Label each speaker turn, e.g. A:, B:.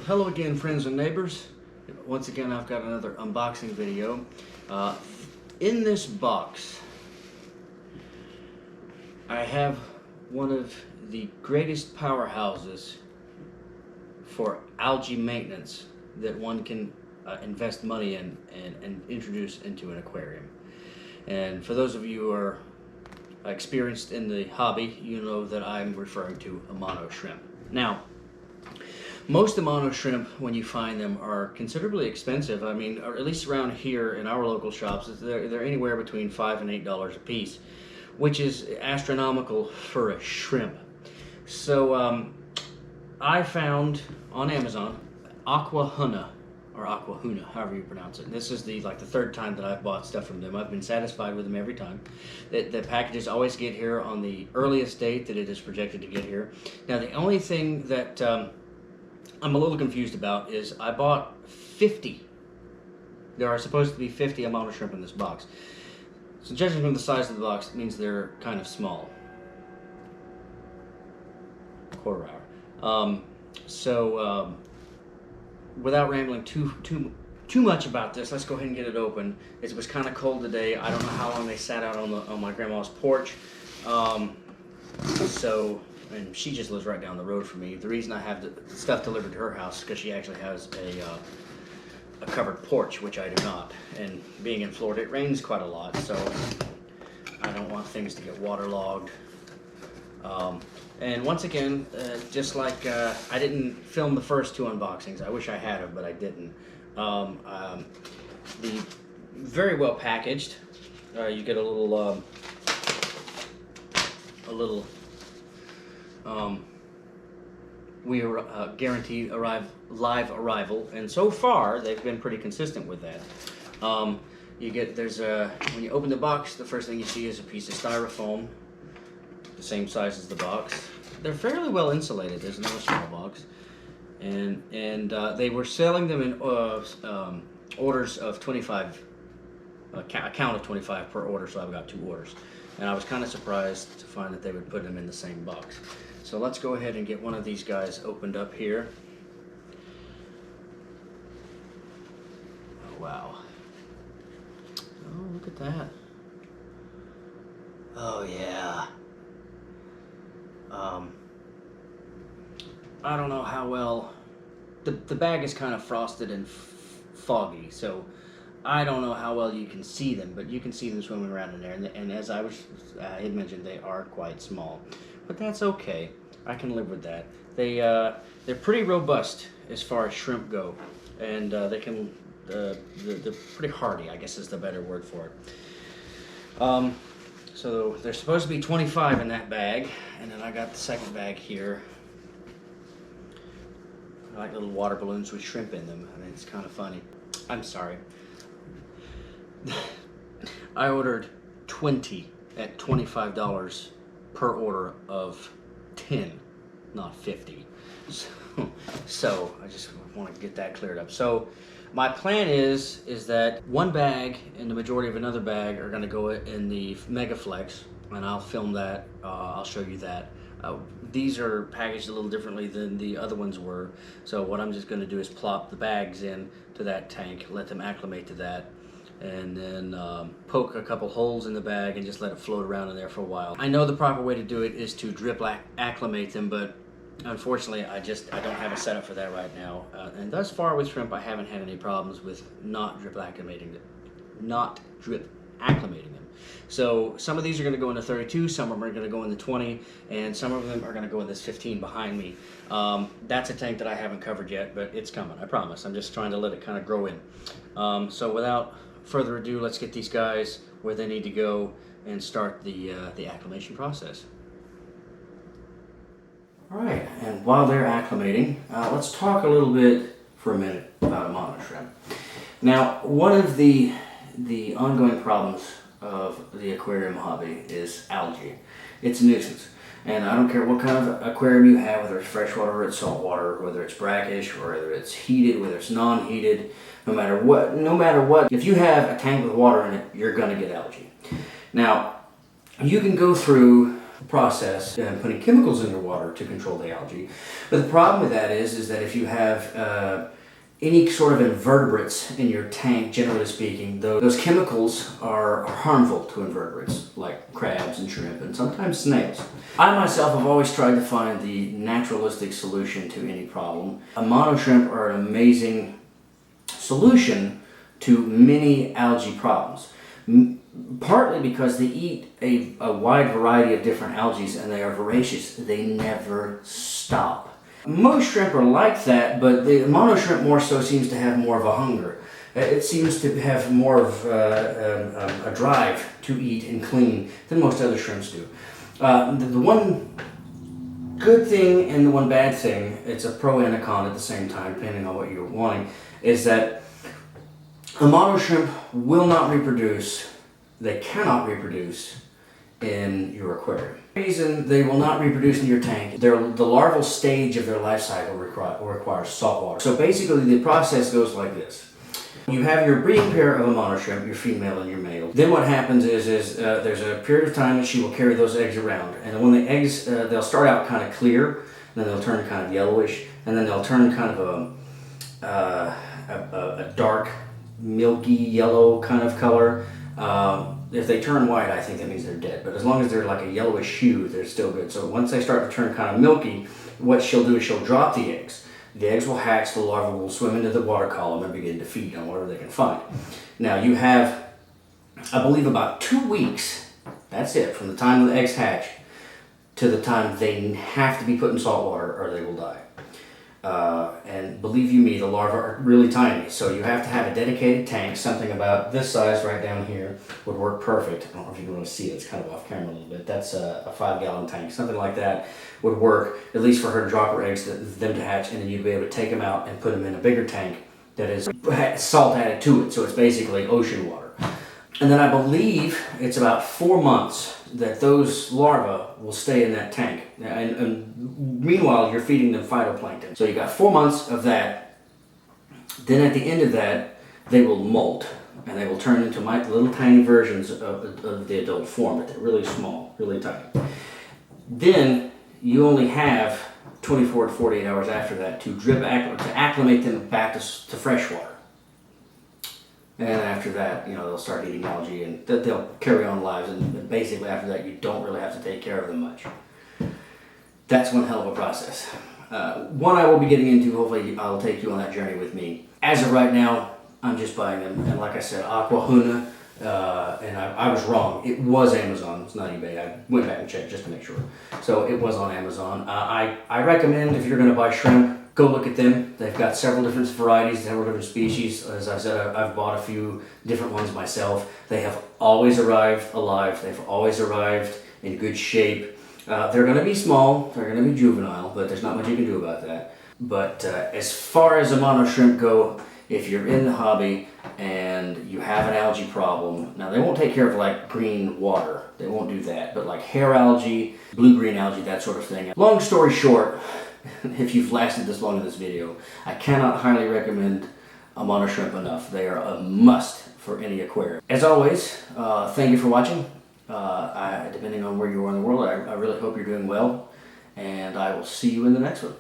A: Hello again, friends and neighbors. Once again, I've got another unboxing video. In this box, I have one of the greatest powerhouses for algae maintenance that one can invest money in and introduce into an aquarium. And for those of you who are experienced in the hobby, you know that I'm referring to Amano shrimp. Now, most Amano shrimp, when you find them, are considerably expensive. I mean, or at least around here in our local shops, they're anywhere between $5 and $8 a piece, which is astronomical for a shrimp. So I found on Amazon Aquahuna, or Aquahuna, however you pronounce it. This is the third time that I've bought stuff from them. I've been satisfied with them every time. The packages always get here on the earliest date that it is projected to get here. Now, the only thing that I'm a little confused about is I bought 50. There are supposed to be 50 Amano shrimp in this box. So judging from the size of the box, it means they're kind of small. Quarter hour. Without rambling too much about this, let's go ahead and get it open. It was kind of cold today. I don't know how long they sat out on my grandma's porch. And she just lives right down the road from me. The reason I have the stuff delivered to her house is because she actually has a covered porch, which I do not. And being in Florida, it rains quite a lot, so I don't want things to get waterlogged. And once again, just like I didn't film the first two unboxings. I wish I had them, but I didn't. The very well packaged. You get a little we are guaranteed live arrival, and so far they've been pretty consistent with that. When you open the box, the first thing you see is a piece of styrofoam, the same size as the box. They're fairly well insulated. There's another small box, and they were selling them in orders of 25, a count of 25 per order. So I've got 2 orders, and I was kind of surprised to find that they would put them in the same box. So let's go ahead and get one of these guys opened up here. Oh, wow. Oh, look at that. Oh, yeah. I don't know how well, the bag is kind of frosted and foggy, so I don't know how well you can see them, but you can see them swimming around in there, and as I had mentioned, they are quite small, but that's okay. I can live with that. They're pretty robust as far as shrimp go, and they're pretty hardy, I guess is the better word for it. So there's supposed to be 25 in that bag, and then I got the second bag here. I like little water balloons with shrimp in them. I mean, it's kind of funny. I'm sorry. I ordered 20 at $25 per order of 10, not 50. So I just want to get that cleared up. So my plan is that one bag and the majority of another bag are going to go in the Megaflex, and I'll film that. I'll show you that. These are packaged a little differently than the other ones were, so what I'm just going to do is plop the bags in to that tank, let them acclimate to that, and then poke a couple holes in the bag and just let it float around in there for a while. I know the proper way to do it is to drip acclimate them, but unfortunately I don't have a setup for that right now. And thus far with shrimp, I haven't had any problems with not drip acclimating them. So some of these are going to go into 32, some of them are going to go into 20, and some of them are going to go in this 15 behind me. That's a tank that I haven't covered yet, but it's coming, I promise. I'm just trying to let it kind of grow in. So without further ado, let's get these guys where they need to go and start the acclimation process. All right, and while they're acclimating, let's talk a little bit for a minute about Amano shrimp. Now, one of the ongoing problems of the aquarium hobby is algae. It's a nuisance, and I don't care what kind of aquarium you have, whether it's freshwater or it's saltwater, whether it's brackish or whether it's heated, whether it's non-heated, no matter what, if you have a tank with water in it, you're gonna get algae. Now, you can go through process and putting chemicals in your water to control the algae. But the problem with that is that if you have any sort of invertebrates in your tank, generally speaking, those chemicals are harmful to invertebrates, like crabs and shrimp and sometimes snails. I myself have always tried to find the naturalistic solution to any problem. Amano shrimp are an amazing solution to many algae problems. Partly because they eat a wide variety of different algae and they are voracious. They never stop. Most shrimp are like that, but the amano shrimp more so seems to have more of a hunger. It seems to have more of a drive to eat and clean than most other shrimps do. The one good thing and the one bad thing, it's a pro and a con at the same time, depending on what you're wanting, is that amano shrimp will not reproduce. They cannot reproduce in your aquarium. The reason they will not reproduce in your tank, the larval stage of their life cycle requires salt water. So basically the process goes like this. You have your breeding pair of amano shrimp, your female and your male. Then what happens is there's a period of time that she will carry those eggs around. And when the eggs, they'll start out kind of clear, then they'll turn kind of yellowish, and then they'll turn kind of a dark, milky yellow kind of color. If they turn white, I think that means they're dead. But as long as they're like a yellowish hue, they're still good. So once they start to turn kind of milky, what she'll do is she'll drop the eggs. The eggs will hatch, the larvae will swim into the water column and begin to feed on whatever they can find. Now you have, I believe, about 2 weeks, that's it, from the time the eggs hatch to the time they have to be put in salt water or they will die. And believe you me, the larvae are really tiny, so you have to have a dedicated tank. Something about this size right down here would work perfect. I don't know if you can really see it, it's kind of off camera a little bit. That's a 5-gallon tank. Something like that would work, at least for her to drop her eggs, them to hatch, and then you'd be able to take them out and put them in a bigger tank that is salt added to it, so it's basically ocean water. And then I believe it's about 4 months that those larvae will stay in that tank. And meanwhile, you're feeding them phytoplankton. So you got 4 months of that. Then at the end of that, they will molt. And they will turn into little tiny versions of the adult form, but they're really small, really tiny. Then you only have 24 to 48 hours after that to acclimate them back to fresh water. And after that, they'll start eating algae and they'll carry on lives. And basically after that, you don't really have to take care of them much. That's one hell of a process. One I will be getting into. Hopefully I'll take you on that journey with me. As of right now, I'm just buying them. And like I said, Aquahuna, and I was wrong. It was Amazon. It's not eBay. I went back and checked just to make sure. So it was on Amazon. I recommend, if you're going to buy shrimp, go look at them. They've got several different varieties, several different species. As I said, I've bought a few different ones myself. They have always arrived alive. They've always arrived in good shape. They're going to be small. They're going to be juvenile, but there's not much you can do about that. But as far as amano shrimp go, if you're in the hobby and you have an algae problem, now they won't take care of like green water. They won't do that. But like hair algae, blue-green algae, that sort of thing. Long story short, if you've lasted this long in this video, I cannot highly recommend amano shrimp enough. They are a must for any aquarium. As always, thank you for watching. Depending on where you are in the world, I really hope you're doing well, and I will see you in the next one.